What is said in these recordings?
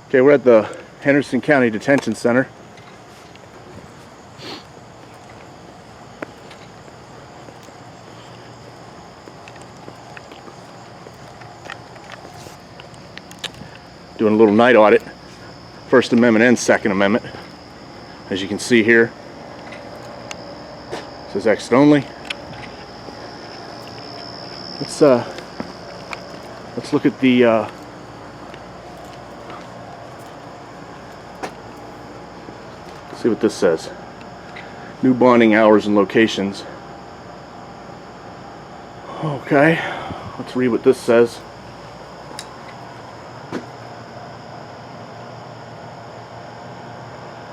Okay, we're at the Henderson County Detention Center. Doing a little night audit, First Amendment and Second Amendment. As you can see here, it says exit only. Let's look at the see what this says. New bonding hours and locations. Okay, let's read what this says.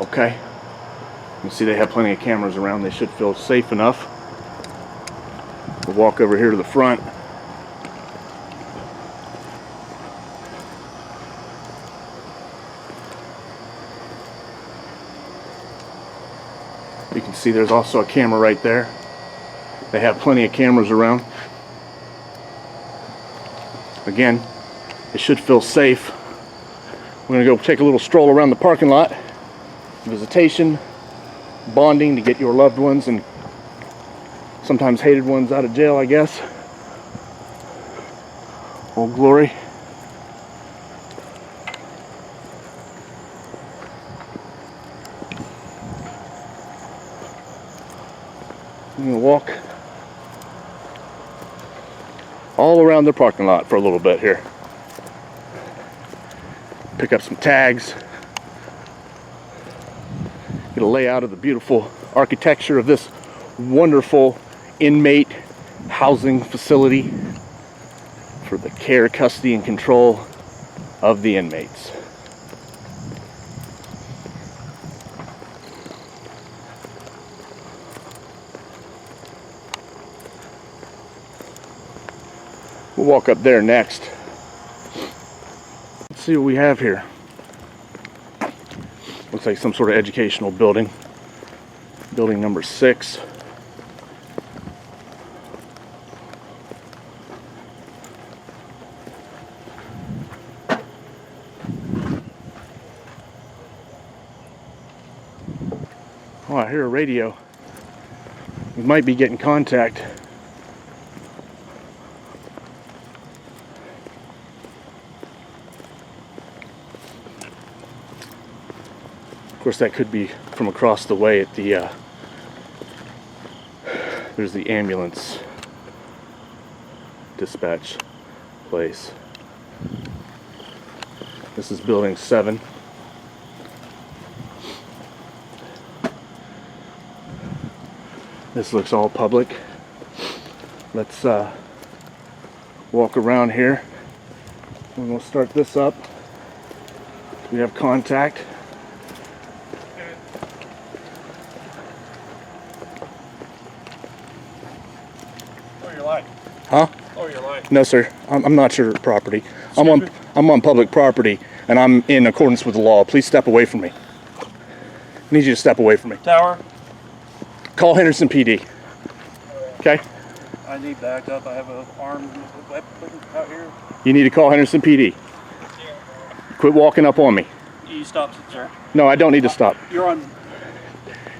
Okay, you can see they have plenty of cameras around. They should feel safe enough. We'll walk over here to the front. You can see there's also a camera right there. They have plenty of cameras around. Again, it should feel safe. We're going to go take a little stroll around the parking lot. Visitation, bonding to get your loved ones and sometimes hated ones out of jail, I guess. Old glory. I'm going to walk all around the parking lot for a little bit here. Pick up some tags. Get a layout of the beautiful architecture of this wonderful inmate housing facility for the care, custody, and control of the inmates. We'll walk up there next. Let's see what we have here. Looks like some sort of educational building. Building number 6. Oh, I hear a radio. We might be getting contact. Of course, that could be from across the way at the, there's the ambulance dispatch place. This is building 7. This looks all public. Let's walk around here. We're going to start this up. We have contact. Huh? Oh, you're lying. No, sir. I'm not your property. I'm on public property, and I'm in accordance with the law. Please step away from me. I need you to step away from me. Tower. Call Henderson PD. Okay? I need back up. I have an armed weapon out here. You need to call Henderson PD. Quit walking up on me. You stopped it, sir. No, I don't need to stop. You're on.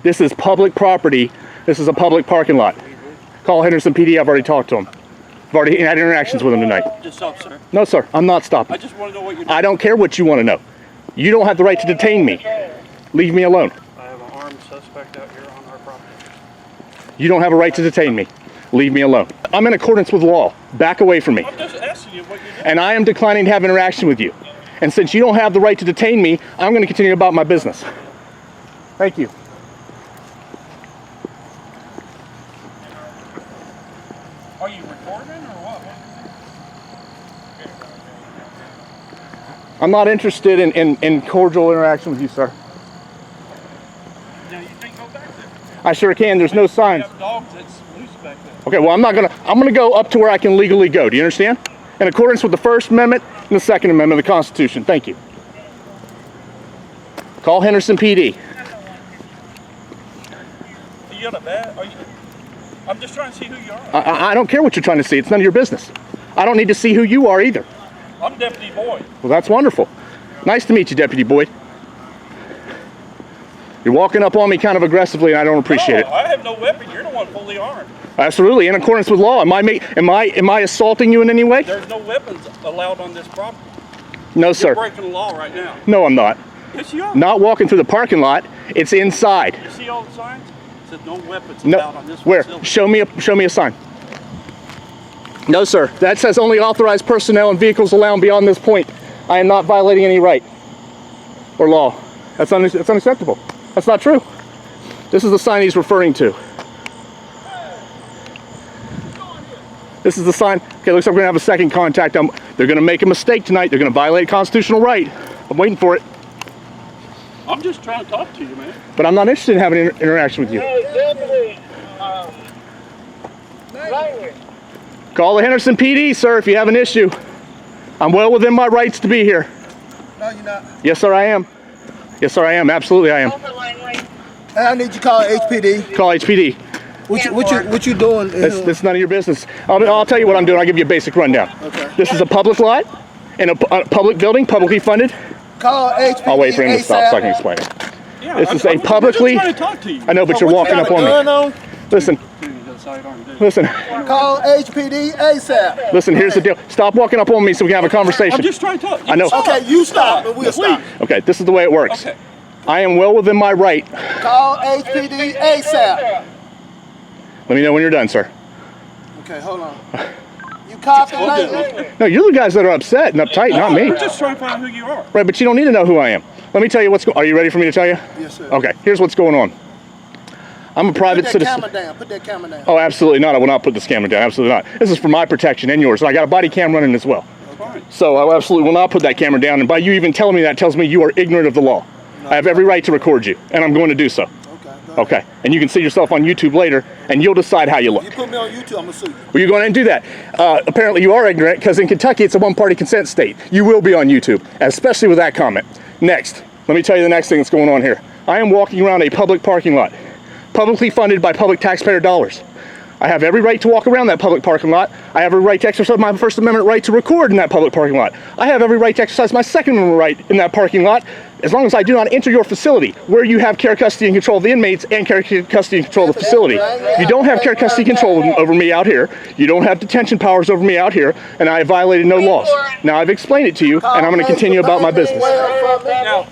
This is public property. This is a public parking lot. Call Henderson PD. I've already talked to him. I've already had interactions with him tonight. Just stop, sir. No, sir. I'm not stopping. I just want to know what you're doing. I don't care what you want to know. You don't have the right to detain me. Leave me alone. I have an armed suspect out here on our property. You don't have a right to detain me. Leave me alone. I'm in accordance with law. Back away from me. I'm just asking you what you're doing. And I am declining to have interaction with you. And since you don't have the right to detain me, I'm going to continue about my business. Thank you. Are you recording or what? I'm not interested in cordial interaction with you, sir. Now you can't go back there. I sure can. There's no signs. We have dogs that's loose back there. Okay, well, I'm gonna go up to where I can legally go. Do you understand? In accordance with the First Amendment and the Second Amendment of the Constitution. Thank you. Call Henderson PD. Are you on a bad? Are you? I'm just trying to see who you are. I don't care what you're trying to see. It's none of your business. I don't need to see who you are either. I'm Deputy Boyd. Well, that's wonderful. Nice to meet you, Deputy Boyd. You're walking up on me kind of aggressively, and I don't appreciate it. I have no weapon. You're the one fully armed. Absolutely, in accordance with law. Am I assaulting you in any way? There's no weapons allowed on this property. No, sir. You're breaking the law right now. No, I'm not. Yes, you are. Not walking through the parking lot. It's inside. You see all the signs? It says no weapons allowed on this Where? facility. Show me a sign. No, sir. That says only authorized personnel and vehicles allowed beyond this point. I am not violating any right or law. That's unacceptable. That's not true. This is the sign he's referring to. This is the sign. Okay, looks like we're gonna have a second contact. They're gonna make a mistake tonight. They're gonna violate constitutional right. I'm waiting for it. I'm just trying to talk to you, man. But I'm not interested in having an interaction with you. Call the Henderson PD, sir, if you have an issue. I'm well within my rights to be here. No, you're not. Yes, sir, I am. Yes, sir, I am. Absolutely, I am. I need you to call HPD. Call HPD. What you doing? That's none of your business. I'll tell you what I'm doing. I'll give you a basic rundown. Okay. This is a public lot in a public building, publicly funded. Call HPD. I'll wait for him to stop so I can explain it. Yeah, This is a publicly. I'm just trying to talk to you. I know, but you're walking up on me. Listen, listen, Call HPD ASAP. listen. Here's the deal. Stop walking up on me so we can have a conversation. I'm just trying to talk. I know. Okay, you stop and we'll stop. Okay, this is the way it works. Okay. I am well within my right. Call HPD ASAP. Let me know when you're done, sir. Okay, hold on. You copy lately? No, you're the guys that are upset and uptight, not me. I'm just trying to find out who you are. Right, but you don't need to know who I am. Let me tell you what's going on. Are you ready for me to tell you? Yes, sir. Okay, here's what's going on. I'm a private Put that citizen. camera down. Put that camera down. Oh, absolutely not. I will not put this camera down. Absolutely not. This is for my protection and yours. And I got a body cam running as well. Fine. So I absolutely will not put that camera down. And by you even telling me that tells me you are ignorant of the law. I have every right to record you, and I'm going to do so. Okay, go ahead. Okay. And you can see yourself on YouTube later, and you'll decide how you look. You put me on YouTube, I'm gonna sue you. Well, you're going to do that. Apparently you are ignorant, because in Kentucky it's a one-party consent state. You will be on YouTube, especially with that comment. Next, let me tell you the next thing that's going on here. I am walking around a public parking lot, publicly funded by public taxpayer dollars. I have every right to walk around that public parking lot. I have every right to exercise my First Amendment right to record in that public parking lot. I have every right to exercise my Second Amendment right in that parking lot, as long as I do not enter your facility where you have care, custody, and control of the inmates and care, custody, and control of the facility. You don't have care, custody, and control over me out here. You don't have detention powers over me out here, and I have violated no laws. Now, I've explained it to you, and I'm going to continue about my business. Now,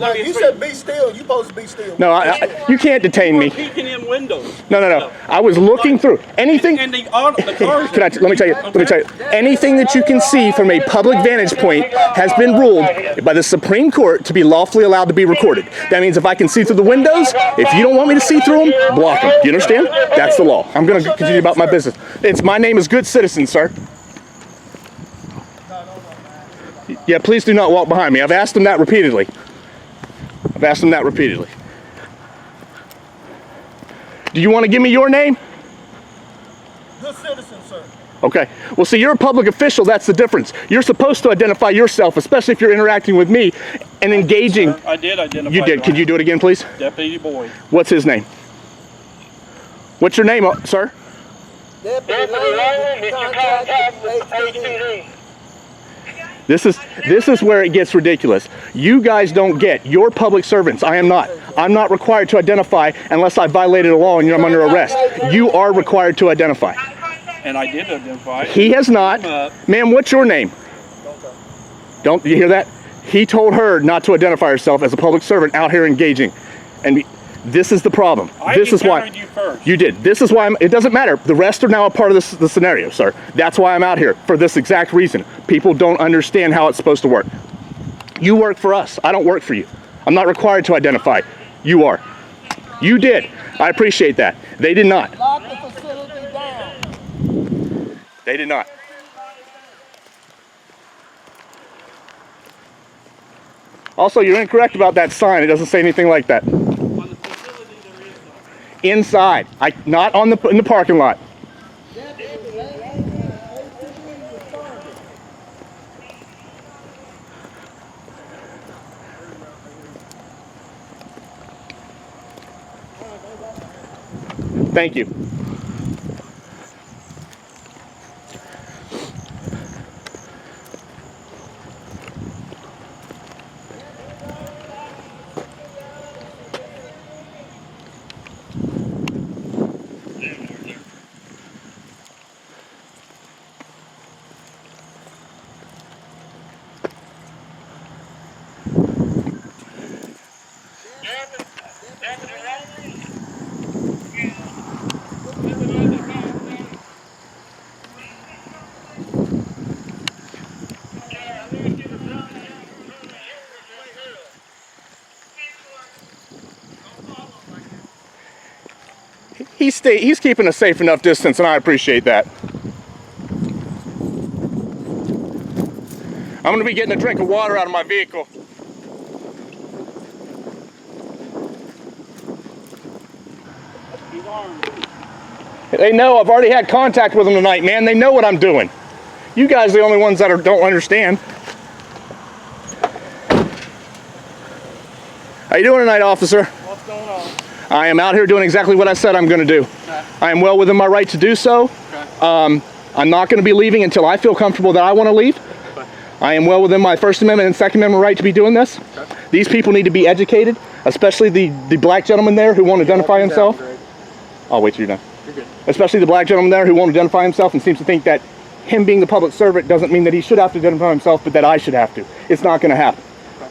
No, you said be still. You supposed to be still. No, you can't detain me. peeking in windows. No. I was looking through anything. And the cars. Let me tell you. Anything that you can see from a public vantage point has been ruled by the Supreme Court to be lawfully allowed to be recorded. That means if I can see through the windows, if you don't want me to see through them, block them. You understand? That's the law. I'm going to continue about my business. My name is Good Citizen, sir. Yeah, please do not walk behind me. I've asked them that repeatedly. Do you want to give me your name? Good citizen, sir. Okay. Well, see, you're a public official. That's the difference. You're supposed to identify yourself, especially if you're interacting with me and engaging. I did identify. You did. Could you do it again, please? Deputy Boyd. What's his name? What's your name, sir? Deputy Lane, contact HPD. This is where it gets ridiculous. You guys don't get. You're public servants. I am not. I'm not required to identify unless I violated a law and I'm under arrest. You are required to identify. And I did identify. He has not. Ma'am, what's your name? Don't you hear that? He told her not to identify herself as a public servant out here engaging. And this is the problem. This is why you first. you did. This is why it doesn't matter. The rest are now a part of the scenario, sir. That's why I'm out here, for this exact reason. People don't understand how it's supposed to work. You work for us. I don't work for you. I'm not required to identify. You are. You did. I appreciate that. They did not. Lock the facility down. They did not. Also, you're incorrect about that sign. It doesn't say anything like that. On the facility, there is no. Inside. Not in the parking lot. Thank you. he's keeping a safe enough distance, and I appreciate that. I'm gonna be getting a drink of water out of my vehicle. He's armed. They know I've already had contact with them tonight, man. They know what I'm doing. You guys are the only ones that don't understand. How you doing tonight, officer? What's going on? I am out here doing exactly what I said I'm gonna do. Okay. I am well within my right to do so. Okay. I'm not gonna be leaving until I feel comfortable that I wanna leave. Okay. I am well within my First Amendment and Second Amendment right to be doing this. Okay. These people need to be educated, especially the black gentleman there who won't identify himself. I'll wait till you're done. You're good. Especially the black gentleman there who won't identify himself and seems to think that him being the public servant doesn't mean that he should have to identify himself, but that I should have to. It's not gonna happen.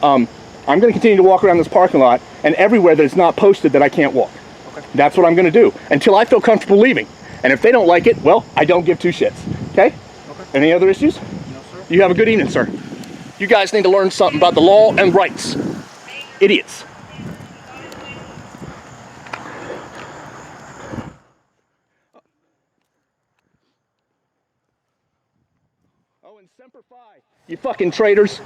Okay. I'm gonna continue to walk around this parking lot and everywhere that it's not posted that I can't walk. Okay. That's what I'm gonna do until I feel comfortable leaving. And if they don't like it, well, I don't give two shits, okay? Okay. Any other issues? No, sir. You have a good evening, sir. You guys need to learn something about the law and rights. Idiots. Oh, and Semper Fi, you fucking traitors.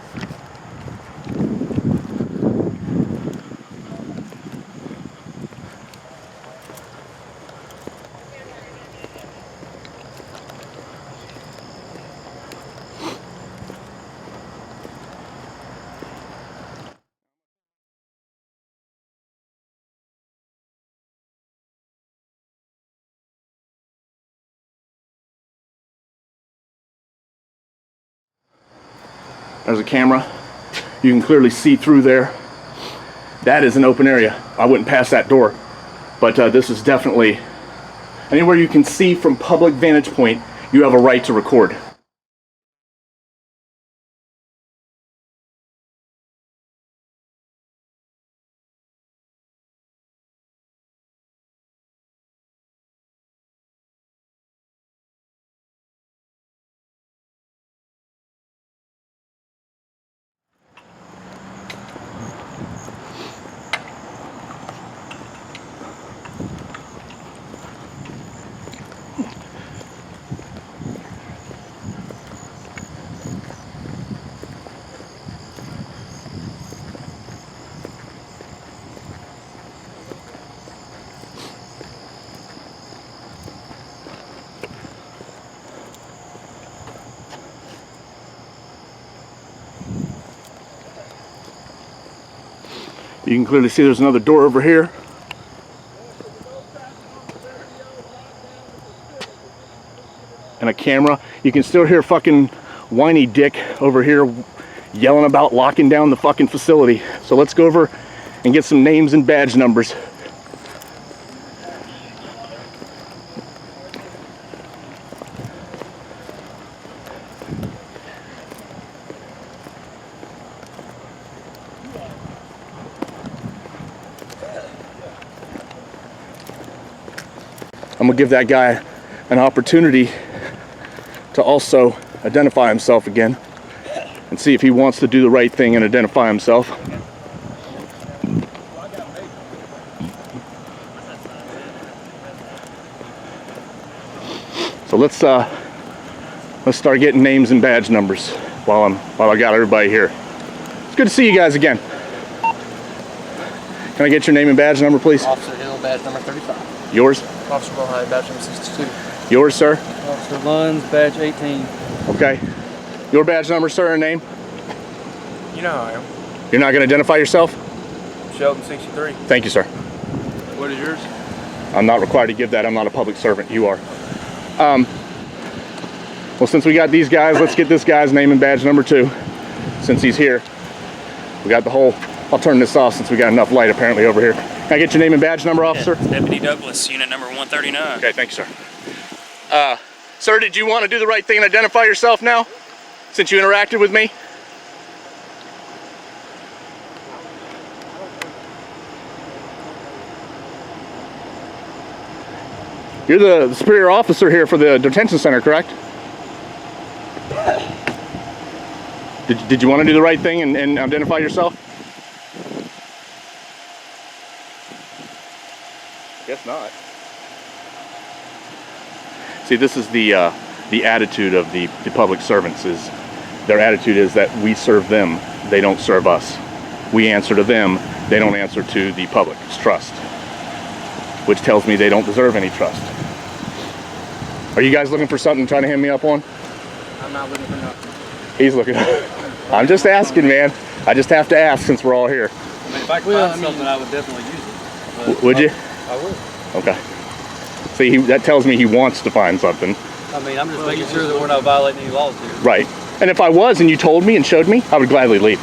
There's a camera. You can clearly see through there. That is an open area. I wouldn't pass that door. But this is definitely anywhere you can see from public vantage point, you have a right to record. You can clearly see there's another door over here. And a camera. You can still hear fucking whiny dick over here yelling about locking down the fucking facility. So let's go over and get some names and badge numbers. I'm gonna give that guy an opportunity to also identify himself again and see if he wants to do the right thing and identify himself. So let's start getting names and badge numbers while I got everybody here. It's good to see you guys again. Can I get your name and badge number, please? Officer Hill, badge number 35. Yours? Officer Wilhite, badge number 62. Yours, sir? Officer Lunds, badge 18. Okay. Your badge number, sir, and name? You know how I am. You're not going to identify yourself? Shelton, 63. Thank you, sir. What is yours? I'm not required to give that. I'm not a public servant. You are. Well, since we got these guys, let's get this guy's name and badge number too. Since he's here. We got the whole... I'll turn this off since we got enough light apparently over here. Can I get your name and badge number, officer? Yeah, Deputy Douglas, unit number 139. Okay, thank you, sir. Sir, did you want to do the right thing and identify yourself now? Since you interacted with me? You're the superior officer here for the detention center, correct? Did you want to do the right thing and identify yourself? Guess not. See, this is the attitude of the public servants. Is their attitude is that we serve them, they don't serve us. We answer to them, they don't answer to the public. It's trust, which tells me they don't deserve any trust. Are you guys looking for something trying to hand me up on? I'm not looking for nothing. He's looking. I'm just asking, man. I just have to ask since we're all here. I mean, if I could find something, I would definitely use it. But Would you? I would. Okay. See, that tells me he wants to find something. I mean, I'm just making sure that we're not violating any laws here. Right. And if I was and you told me and showed me, I would gladly leave.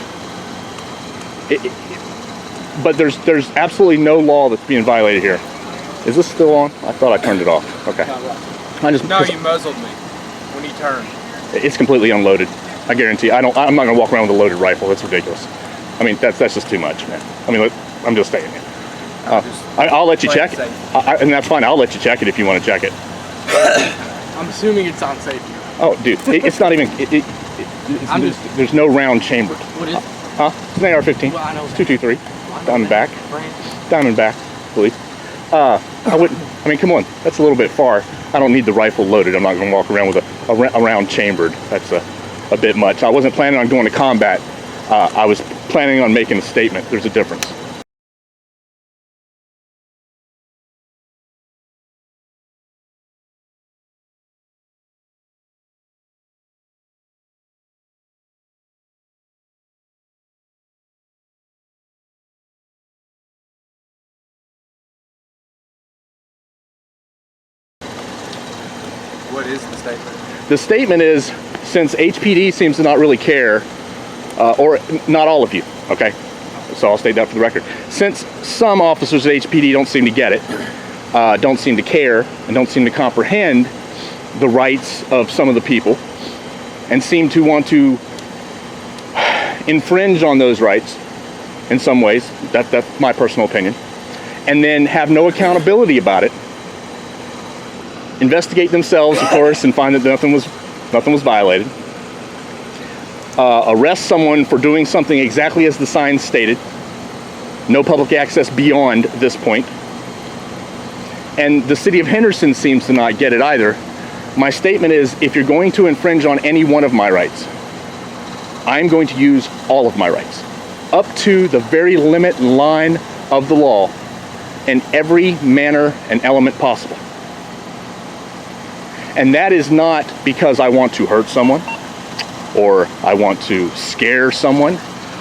But there's absolutely no law that's being violated here. Is this still on? I thought I turned it off. Okay. No, you muzzled me when you turned. It's completely unloaded. I guarantee. I'm not gonna walk around with a loaded rifle. That's ridiculous. I mean, that's just too much, man. I mean, I'm just saying. I'll let you check it, and that's fine. I'll let you check it if you want to check it. I'm assuming it's on safety. Oh, dude, it's not even. There's no round chambered. What is it? Huh? It's an AR-15. Well, I know. It's 223. Diamondback. Brand. Diamondback, please. I wouldn't. I mean, come on. That's a little bit far. I don't need the rifle loaded. I'm not going to walk around with a round chambered. That's a bit much. I wasn't planning on going to combat. I was planning on making a statement. There's a difference. What is the statement? The statement is, since HPD seems to not really care, or not all of you, okay? So I'll state that for the record. Since some officers at HPD don't seem to get it, don't seem to care, and don't seem to comprehend the rights of some of the people, and seem to want to infringe on those rights in some ways, that's my personal opinion, and then have no accountability about it, investigate themselves, of course, and find that nothing was violated. Arrest someone for doing something exactly as the sign stated. No public access beyond this point. And the city of Henderson seems to not get it either. My statement is, if you're going to infringe on any one of my rights, I'm going to use all of my rights, up to the very limit and line of the law, in every manner and element possible. And that is not because I want to hurt someone or I want to scare someone.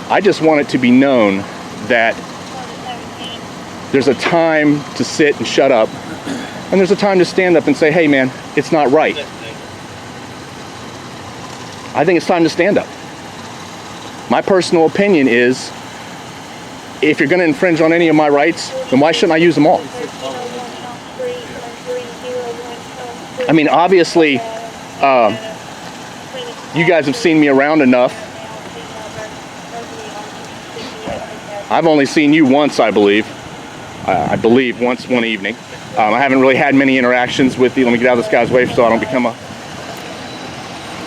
I just want it to be known that there's a time to sit and shut up, and there's a time to stand up and say, hey man, it's not right. I think it's time to stand up. My personal opinion is, if you're going to infringe on any of my rights, then why shouldn't I use them all? I mean, obviously, you guys have seen me around enough. I've only seen you once, I believe. I believe once one evening. I haven't really had many interactions with you. Let me get out of this guy's way so I don't become a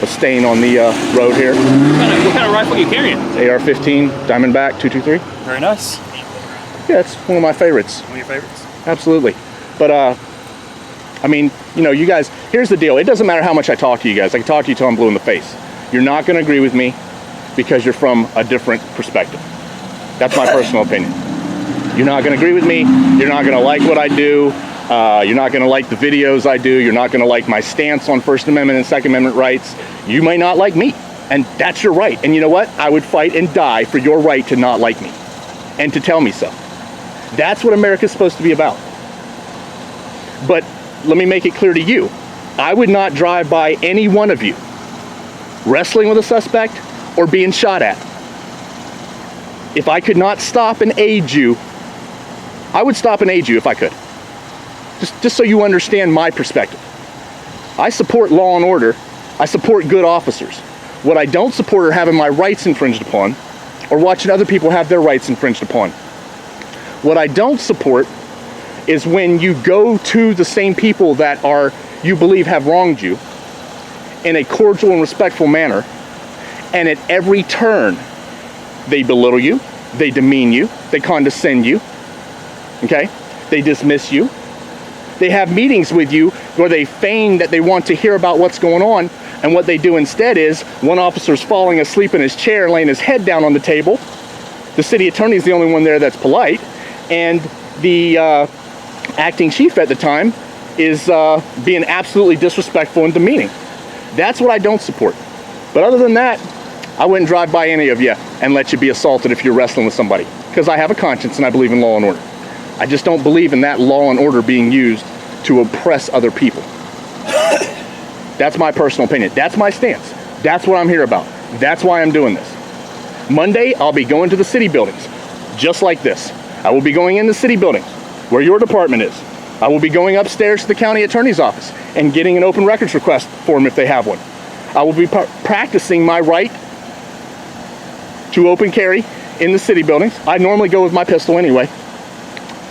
stain on the road here. What kind of rifle are you carrying? AR-15, Diamondback, 223. Very nice. Yeah, it's one of my favorites. One of your favorites? Absolutely. But, I mean, you know, you guys, here's the deal. It doesn't matter how much I talk to you guys. I can talk to you till I'm blue in the face. You're not going to agree with me because you're from a different perspective. That's my personal opinion. You're not going to agree with me. You're not going to like what I do. You're not going to like the videos I do. You're not going to like my stance on First Amendment and Second Amendment rights. You may not like me, and that's your right. And you know what? I would fight and die for your right to not like me and to tell me so. That's what America's supposed to be about. But let me make it clear to you. I would not drive by any one of you wrestling with a suspect or being shot at. If I could not stop and aid you, I would stop and aid you if I could. Just so you understand my perspective. I support law and order. I support good officers. What I don't support are having my rights infringed upon or watching other people have their rights infringed upon. What I don't support is when you go to the same people that you believe have wronged you in a cordial and respectful manner, and at every turn they belittle you, they demean you, they condescend you, okay? They dismiss you. They have meetings with you where they feign that they want to hear about what's going on, and what they do instead is one officer's falling asleep in his chair, laying his head down on the table. The city attorney is the only one there that's polite, and the acting chief at the time is being absolutely disrespectful and demeaning. That's what I don't support. But other than that, I wouldn't drive by any of you and let you be assaulted if you're wrestling with somebody, because I have a conscience and I believe in law and order. I just don't believe in that law and order being used to oppress other people. That's my personal opinion. That's my stance. That's what I'm here about. That's why I'm doing this. Monday, I'll be going to the city buildings, just like this. I will be going in the city buildings, where your department is. I will be going upstairs to the county attorney's office and getting an open records request form if they have one. I will be practicing my right to open carry in the city buildings. I normally go with my pistol anyway.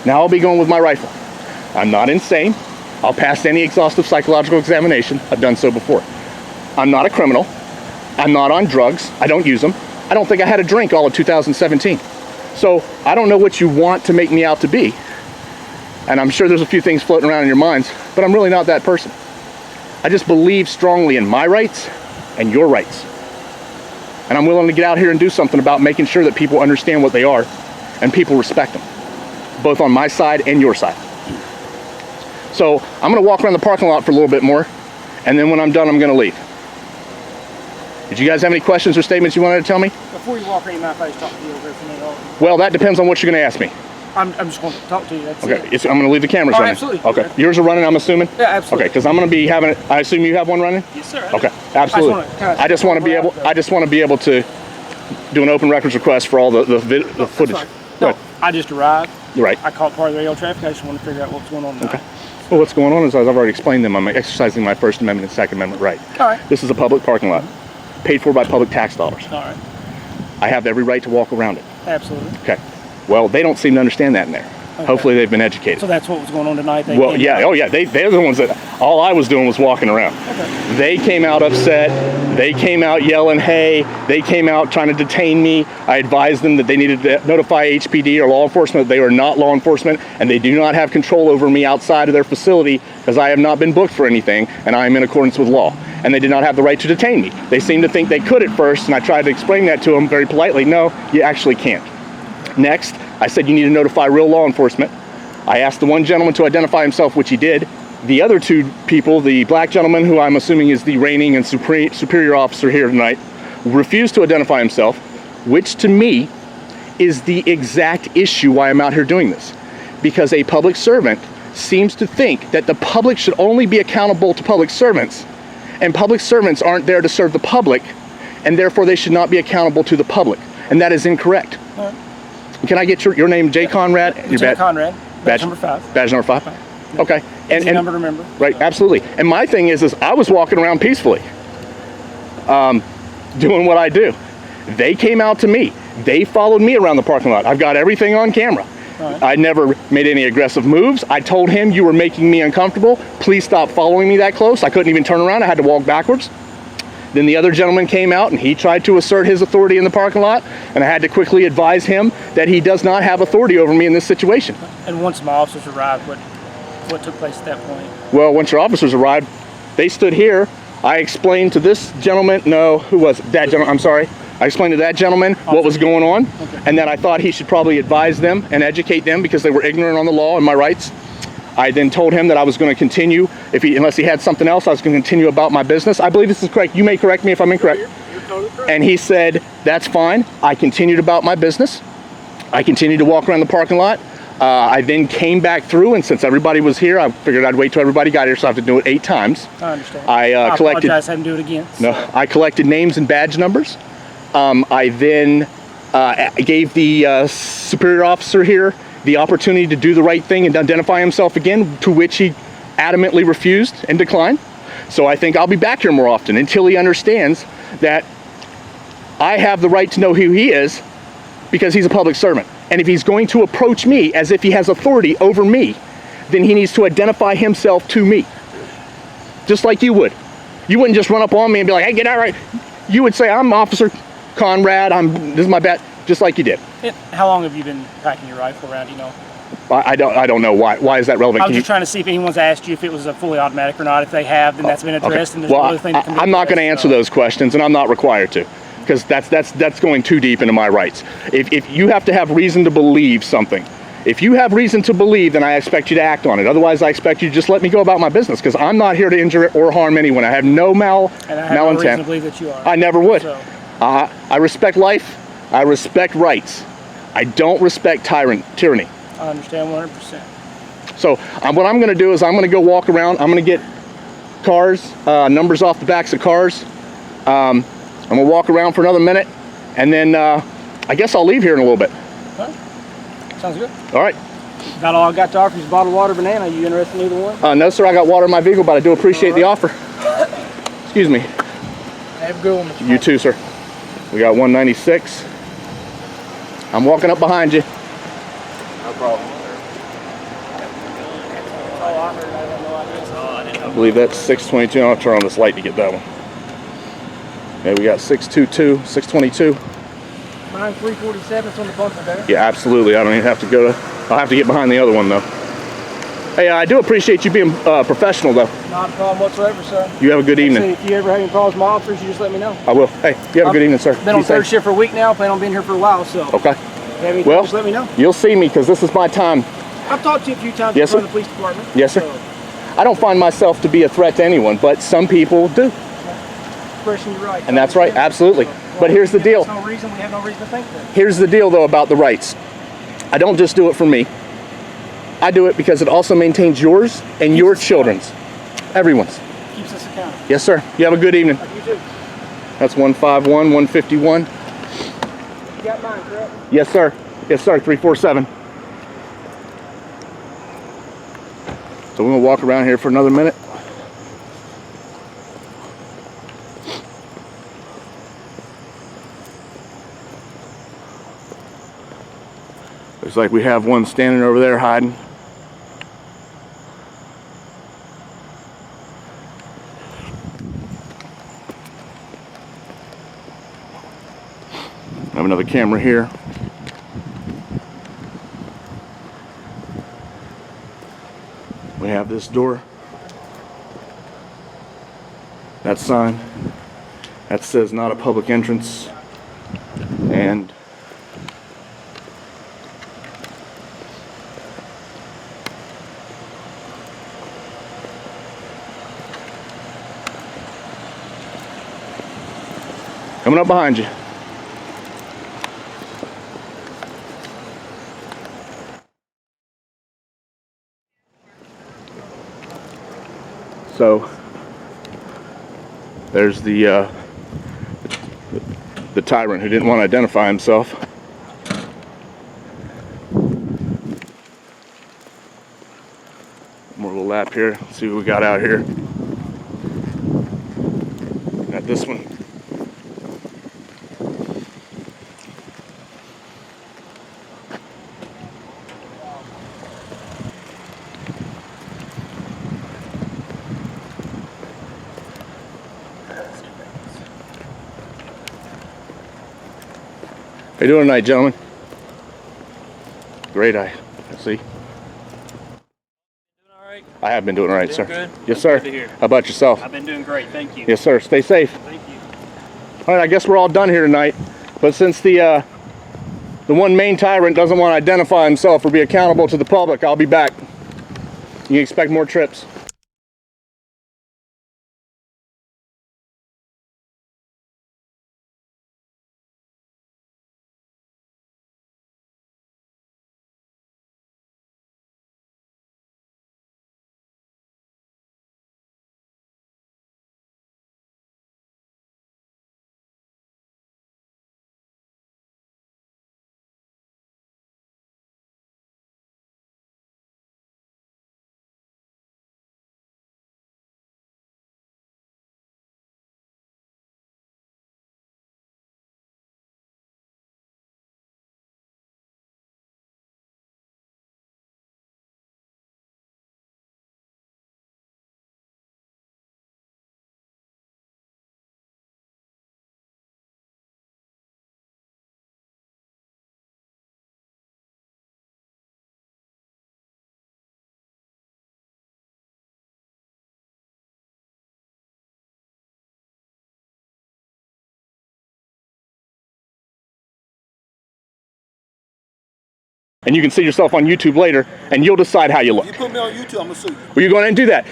Now I'll be going with my rifle. I'm not insane. I'll pass any exhaustive psychological examination. I've done so before. I'm not a criminal. I'm not on drugs. I don't use them. I don't think I had a drink all of 2017. So I don't know what you want to make me out to be. And I'm sure there's a few things floating around in your minds, but I'm really not that person. I just believe strongly in my rights and your rights. And I'm willing to get out here and do something about making sure that people understand what they are and people respect them, both on my side and your side. So I'm gonna walk around the parking lot for a little bit more, and then when I'm done, I'm gonna leave. Did you guys have any questions or statements you wanted to tell me? Before you walk around, you mind if I just talk to you over here for a minute? Well, that depends on what you're gonna ask me. I'm just going to talk to you. That's Okay, it. I'm gonna leave the cameras running. Absolutely. Okay, yours are running, I'm assuming? Yeah, absolutely. Okay, because I'm gonna be having it, I assume you have one running? Yes, sir. Okay, absolutely. I just want to be able to do an open records request for all the footage. Fine. Go No, ahead. I just arrived. You're right. I caught part of the rail traffic. I just want to figure out what's going on now. Okay. Well, what's going on is, as I've already explained them, I'm exercising my First Amendment and Second Amendment right. All right. This is a public parking lot, paid for by public tax dollars. All right. I have every right to walk around it. Absolutely. Okay. Well, they don't seem to understand that in there. Okay. Hopefully they've been educated. So that's what was going on tonight? Well, yeah, oh yeah, they're the ones that, all I was doing was walking around. Okay. They came out upset, they came out yelling, hey, they came out trying to detain me. I advised them that they needed to notify HPD or law enforcement. They are not law enforcement, and they do not have control over me outside of their facility, because I have not been booked for anything, and I am in accordance with law. And they did not have the right to detain me. They seemed to think they could at first, and I tried to explain that to them very politely. No, you actually can't. Next, I said you need to notify real law enforcement. I asked the one gentleman to identify himself, which he did. The other two people, the black gentleman, who I'm assuming is the reigning and superior officer here tonight, refused to identify himself, which to me is the exact issue why I'm out here doing this. Because a public servant seems to think that the public should only be accountable to public servants, and public servants aren't there to serve the public, and therefore they should not be accountable to the public. And that is incorrect. All right. Can I get your name, Jay Conrad? Lieutenant Conrad. Badge number 5. Badge number 5? Okay. Easy number to remember. Right, absolutely. And my thing is I was walking around peacefully, doing what I do. They came out to me. They followed me around the parking lot. I've got everything on camera. Right. I never made any aggressive moves. I told him, you were making me uncomfortable. Please stop following me that close. I couldn't even turn around. I had to walk backwards. Then the other gentleman came out and he tried to assert his authority in the parking lot, and I had to quickly advise him that he does not have authority over me in this situation. And once my officers arrived, what took place at that point? Well, once your officers arrived, they stood here. I explained to this gentleman, no, who was it? That gentleman, I'm sorry. I explained to that gentleman what was going on, and that I thought he should probably advise them and educate them because they were ignorant on the law and my rights. I then told him that I was going to continue, unless he had something else, I was going to continue about my business. I believe this is correct. You may correct me if I'm incorrect. You're totally correct. And he said, that's fine. I continued about my business. I continued to walk around the parking lot. I then came back through, and since everybody was here, I figured I'd wait till everybody got here, so I have to do it 8 times. I understand. I collected. Apologize, have him do it again. No, I collected names and badge numbers. I then gave the superior officer here the opportunity to do the right thing and identify himself again, to which he adamantly refused and declined. So I think I'll be back here more often until he understands that I have the right to know who he is because he's a public servant. And if he's going to approach me as if he has authority over me, then he needs to identify himself to me. Just like you would. You wouldn't just run up on me and be like, hey, get out right. You would say, I'm Officer Conrad, this is my badge, just like you did. How long have you been packing your rifle around, I don't know why. Why is that relevant? I was just trying to see if anyone's asked you if it was a fully automatic or not. If they have, then that's been addressed, Okay. and there's Well, no other thing that can be I'm not going to addressed, answer those questions, and I'm not required to, because that's going too deep into my rights. If you have to have reason to believe something, if you have reason to believe, then I expect you to act on it. Otherwise, I expect you to just let me go about my business, because I'm not here to injure or harm anyone. I have no and I have no reason malintent. to believe that you are. I never would. So, I respect life. I respect rights. I don't respect tyranny. I understand 100%. So what I'm going to do is I'm going to go walk around. I'm going to get cars, numbers off the backs of cars. I'm going to walk around for another minute, and then I guess I'll leave here in a little bit. Huh? Sounds good. All right. About all I got to offer is a bottle of water, banana. You interested in either one? No, sir. I got water in my vehicle, but I do appreciate the offer. Excuse me. Have a good one, Mr. You too, sir. We got 196. I'm walking up behind you. No problem. I believe that's 622. I'll turn on this light to get that one. Okay, we got 622, 622. Mine's 347. It's on the bumper there. Yeah, absolutely. I don't even have to go to. I'll have to get behind the other one though. Hey, I do appreciate you being professional though. Not a problem whatsoever, sir. You have a good evening. If you ever have any problems with my officers, you just let me know. I will. Hey, you have a good evening, sir. Been on Be third safe. shift for a week now. Plan on being here for a while, so. Okay. If you have anything, Well, just let me know. you'll see me because this is my time. I've talked to you a few times Yes, from sir. the police department. Yes, sir. So, I don't find myself to be a threat to anyone, but some people do. expressing your right. And that's right, absolutely. But here's the deal. There's no reason, we have no reason to think that. Here's the deal though about the rights. I don't just do it for me. I do it because it also maintains yours and your children's. Everyone's. Keeps us accountable. Yes, sir. You have a good evening. You too. That's 151, 151. You got mine, correct? Yes, sir. Yes, sir. 347. So we're going to walk around here for another minute. Looks like we have one standing over there hiding. I have another camera here. We have this door. That sign. That says not a public entrance. And coming up behind you. So there's the tyrant who didn't want to identify himself. More little lap here. Let's see what we got out here. Got this one. How you doing tonight, gentlemen? Great, I see. Doing all right? I have been doing all right, Doing sir. good? Yes, sir. Good to hear. How about yourself? I've been doing great, thank you. Yes, sir. Stay safe. Thank you. All right, I guess we're all done here tonight. But since the one main tyrant doesn't want to identify himself or be accountable to the public, I'll be back. You can expect more trips. and you can see yourself on YouTube later, and you'll decide how you look. You put me on YouTube, I'm gonna sue you. Well, you're going to do that.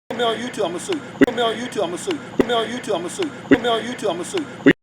Put me on YouTube, I'm gonna sue you. Put me on YouTube, I'm gonna sue you. Put me on YouTube, I'm gonna sue you. Put me on YouTube, I'm gonna sue you.